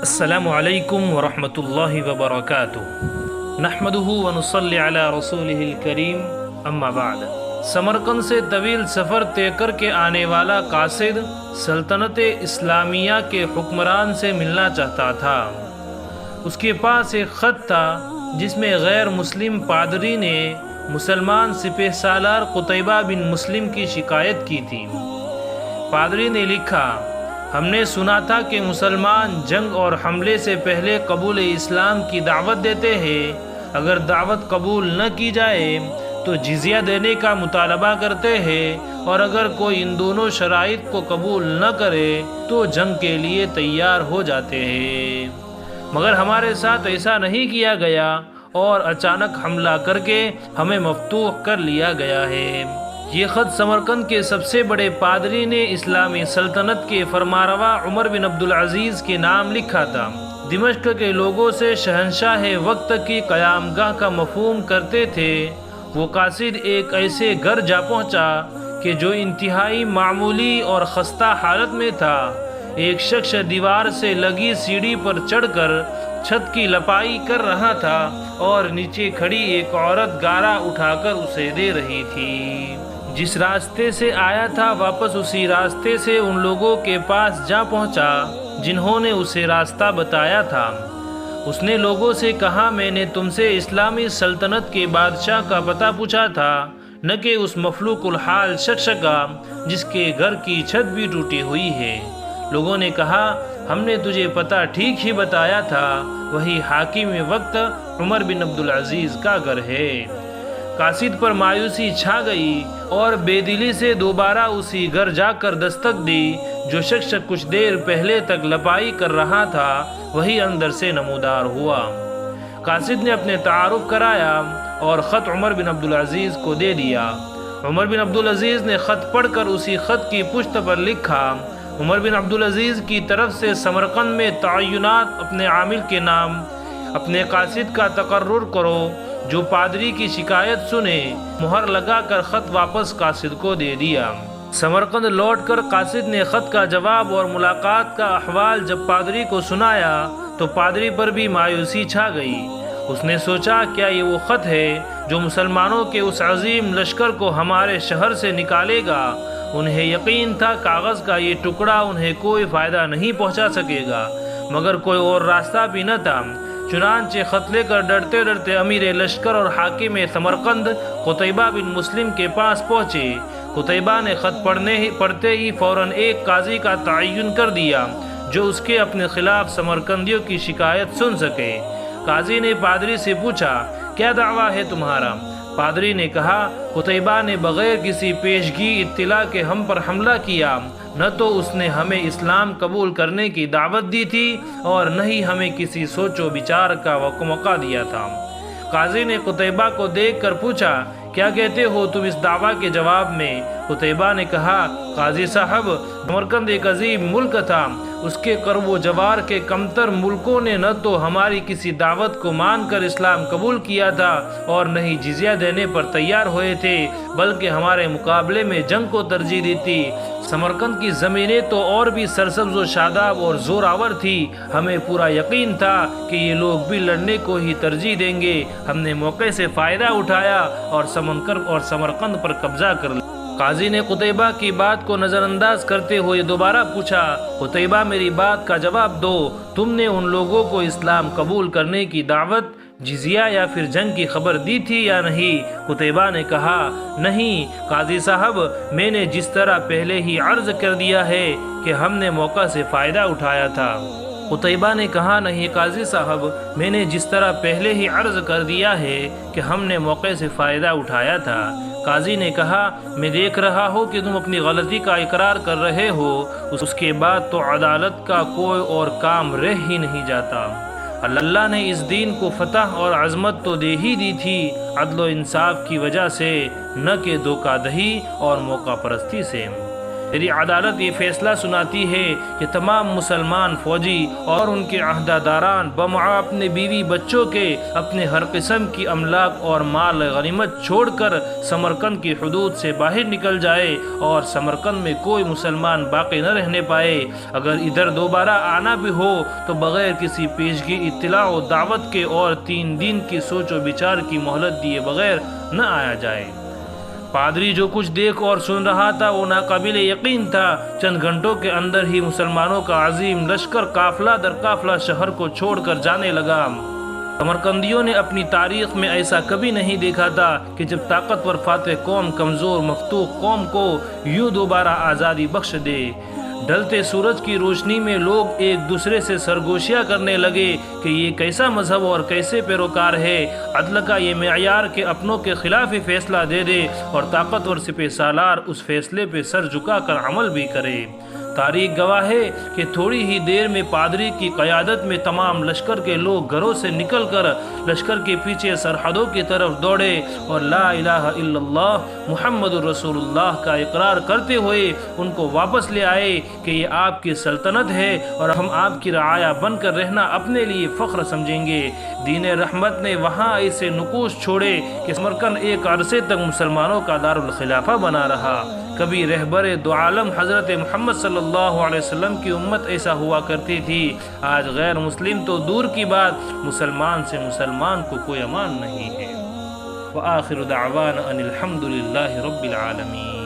السلام علیکم ورحمۃ اللہ وبرکاتہ نحمدہ ونصلی علی رسولہ الکریم اما بعد۔ سمرقند سے طویل سفر طے کر کے آنے والا قاصد سلطنت اسلامیہ کے حکمران سے ملنا چاہتا تھا۔ اس کے پاس ایک خط تھا جس میں غیر مسلم پادری نے مسلمان سپہ سالار قتیبہ بن مسلم کی شکایت کی تھی۔ پادری نے لکھا، ہم نے سنا تھا کہ مسلمان جنگ اور حملے سے پہلے قبول اسلام کی دعوت دیتے ہیں۔ اگر دعوت قبول نہ کی جائے تو جزیہ دینے کا مطالبہ کرتے ہیں، اور اگر کوئی ان دونوں شرائط کو قبول نہ کرے تو جنگ کے لیے تیار ہو جاتے ہیں۔ مگر ہمارے ساتھ ایسا نہیں کیا گیا اور اچانک حملہ کر کے ہمیں مفتوح کر لیا گیا ہے۔ یہ خط سمرقند کے سب سے بڑے پادری نے اسلامی سلطنت کے فرمانروا عمر بن عبدالعزیز کے نام لکھا تھا۔ دمشق کے لوگوں سے شہنشاہ وقت کی قیام گاہ کا مفہوم کرتے تھے۔ وہ قاصد ایک ایسے گھر جا پہنچا کہ جو انتہائی معمولی اور خستہ حالت میں تھا۔ ایک شخص دیوار سے لگی سیڑھی پر چڑھ کر چھت کی لپائی کر رہا تھا اور نیچے کھڑی ایک عورت گارا اٹھا کر اسے دے رہی تھی۔ جس راستے سے آیا تھا واپس اسی راستے سے ان لوگوں کے پاس جا پہنچا جنہوں نے اسے راستہ بتایا تھا۔ اس نے لوگوں سے کہا، میں نے تم سے اسلامی سلطنت کے بادشاہ کا پتہ پوچھا تھا، نہ کہ اس مفلوق الحال شخص کا جس کے گھر کی چھت بھی ٹوٹی ہوئی ہے۔ لوگوں نے کہا، ہم نے تجھے پتہ ٹھیک ہی بتایا تھا، وہی حاکم وقت عمر بن عبدالعزیز کا گھر ہے۔ قاصد پر مایوسی چھا گئی اور بے دلی سے دوبارہ اسی گھر جا کر دستک دی۔ جو شخص کچھ دیر پہلے تک لپائی کر رہا تھا وہی اندر سے نمودار ہوا۔ قاصد نے اپنے تعارف کرایا اور خط عمر بن عبدالعزیز کو دے دیا۔ عمر بن عبدالعزیز نے خط پڑھ کر اسی خط کی پشت پر لکھا، عمر بن عبدالعزیز کی طرف سے سمرقند میں تعینات اپنے عامل کے نام اپنے قاصد کا تقرر کرو، جو پادری کی شکایت سنے۔ مہر لگا کر خط واپس قاصد کو دے دیا۔ سمرقند لوٹ کر قاصد نے خط کا جواب اور ملاقات کا احوال جب پادری کو سنایا تو پادری پر بھی مایوسی چھا گئی۔ اس نے سوچا، کیا یہ وہ خط ہے جو مسلمانوں کے اس عظیم لشکر کو ہمارے شہر سے نکالے گا؟ انہیں یقین تھا کاغذ کا یہ ٹکڑا انہیں کوئی فائدہ نہیں پہنچا سکے گا، مگر کوئی اور راستہ بھی نہ تھا۔ چنانچہ خط لے کر ڈرتے ڈرتے امیر لشکر اور حاکم سمرقند قتیبہ بن مسلم کے پاس پہنچے۔ قتیبہ نے خط پڑھتے ہی فوراً ایک قاضی کا تعین کر دیا جو اس کے اپنے خلاف سمرقندیوں کی شکایت سن سکے۔ قاضی نے پادری سے پوچھا، کیا دعویٰ ہے تمہارا؟ پادری نے کہا، قتیبہ نے بغیر کسی پیشگی اطلاع کے ہم پر حملہ کیا، نہ تو اس نے ہمیں اسلام قبول کرنے کی دعوت دی تھی اور نہ ہی ہمیں کسی سوچ و بچار کا موقع دیا تھا۔ قاضی نے قتیبہ کو دیکھ کر پوچھا، کیا کہتے ہو تم اس دعویٰ کے جواب میں؟ قتیبہ نے کہا، قاضی صاحب، سمرقند ایک عظیم ملک تھا، اس کے قرب و جوار کے کمتر ملکوں نے نہ تو ہماری کسی دعوت کو مان کر اسلام قبول کیا تھا اور نہ ہی جزیہ دینے پر تیار ہوئے تھے، بلکہ ہمارے مقابلے میں جنگ کو ترجیح دی تھی۔ سمرقند کی زمینیں تو اور بھی سرسبز و شاداب اور زوراور تھی۔ ہمیں پورا یقین تھا کہ یہ لوگ بھی لڑنے کو ہی ترجیح دیں گے۔ ہم نے موقع سے فائدہ اٹھایا اور سمرقند پر قبضہ کر لیا۔ قاضی نے قتیبہ کی بات کو نظر انداز کرتے ہوئے دوبارہ پوچھا، قتیبہ میری بات کا جواب دو، تم نے ان لوگوں کو اسلام قبول کرنے کی دعوت، جزیہ یا پھر جنگ کی خبر دی تھی یا نہیں؟ قتیبہ نے کہا، نہیں قاضی صاحب، میں نے جس طرح پہلے ہی عرض کر دیا ہے کہ ہم نے موقع سے فائدہ اٹھایا تھا۔ قتیبہ نے کہا، نہیں قاضی صاحب، میں نے جس طرح پہلے ہی عرض کر دیا ہے کہ ہم نے موقع سے فائدہ اٹھایا تھا۔ قاضی نے کہا، میں دیکھ رہا ہوں کہ تم اپنی غلطی کا اقرار کر رہے ہو، اس کے بعد تو عدالت کا کوئی اور کام رہ ہی نہیں جاتا۔ اللہ نے اس دین کو فتح اور عظمت تو دے ہی دی تھی، عدل و انصاف کی وجہ سے، نہ کہ دھوکہ دہی اور موقع پرستی سے۔ میری عدالت یہ فیصلہ سناتی ہے کہ تمام مسلمان فوجی اور ان کے عہدیداران بمعا اپنے بیوی بچوں کے اپنے ہر قسم کی املاک اور مال غنیمت چھوڑ کر سمرقند کی حدود سے باہر نکل جائے اور سمرقند میں کوئی مسلمان باقی نہ رہنے پائے۔ اگر ادھر دوبارہ آنا بھی ہو تو بغیر کسی پیشگی اطلاع و دعوت کے اور 3 دن کی سوچ و بچار کی مہلت دیے بغیر نہ آیا جائے۔ پادری جو کچھ دیکھ اور سن رہا تھا وہ ناقابل یقین تھا۔ چند گھنٹوں کے اندر ہی مسلمانوں کا عظیم لشکر قافلہ در قافلہ شہر کو چھوڑ کر جانے لگا۔ سمرقندیوں نے اپنی تاریخ میں ایسا کبھی نہیں دیکھا تھا کہ جب طاقتور فاتح قوم کمزور مفتوح قوم کو یوں دوبارہ آزادی بخش دے۔ ڈھلتے سورج کی روشنی میں لوگ ایک دوسرے سے سرگوشیاں کرنے لگے کہ یہ کیسا مذہب اور کیسے پیروکار ہے، عدل کا یہ معیار کہ اپنوں کے خلاف ہی فیصلہ دے دے اور طاقتور سپہ سالار اس فیصلے پہ سر جھکا کر عمل بھی کرے۔ تاریخ گواہ ہے کہ تھوڑی ہی دیر میں پادری کی قیادت میں تمام لشکر کے لوگ گھروں سے نکل کر لشکر کے پیچھے سرحدوں کی طرف دوڑے اور لا الہ الا اللہ محمد الرسول اللہ کا اقرار کرتے ہوئے ان کو واپس لے آئے کہ یہ آپ کی سلطنت ہے اور ہم آپ کی رعایا بن کر رہنا اپنے لیے فخر سمجھیں گے۔ دین رحمت نے وہاں ایسے نقوش چھوڑے کہ سمرقند ایک عرصے تک مسلمانوں کا دارالخلافہ بنا رہا۔ کبھی رہبر دو عالم حضرت محمد صلی اللہ علیہ وسلم کی امت ایسا ہوا کرتی تھی، آج غیر مسلم تو دور کی بات مسلمان سے مسلمان کو کوئی امان نہیں ہے۔ وآخر دعوانا ان الحمد للہ رب العالمین۔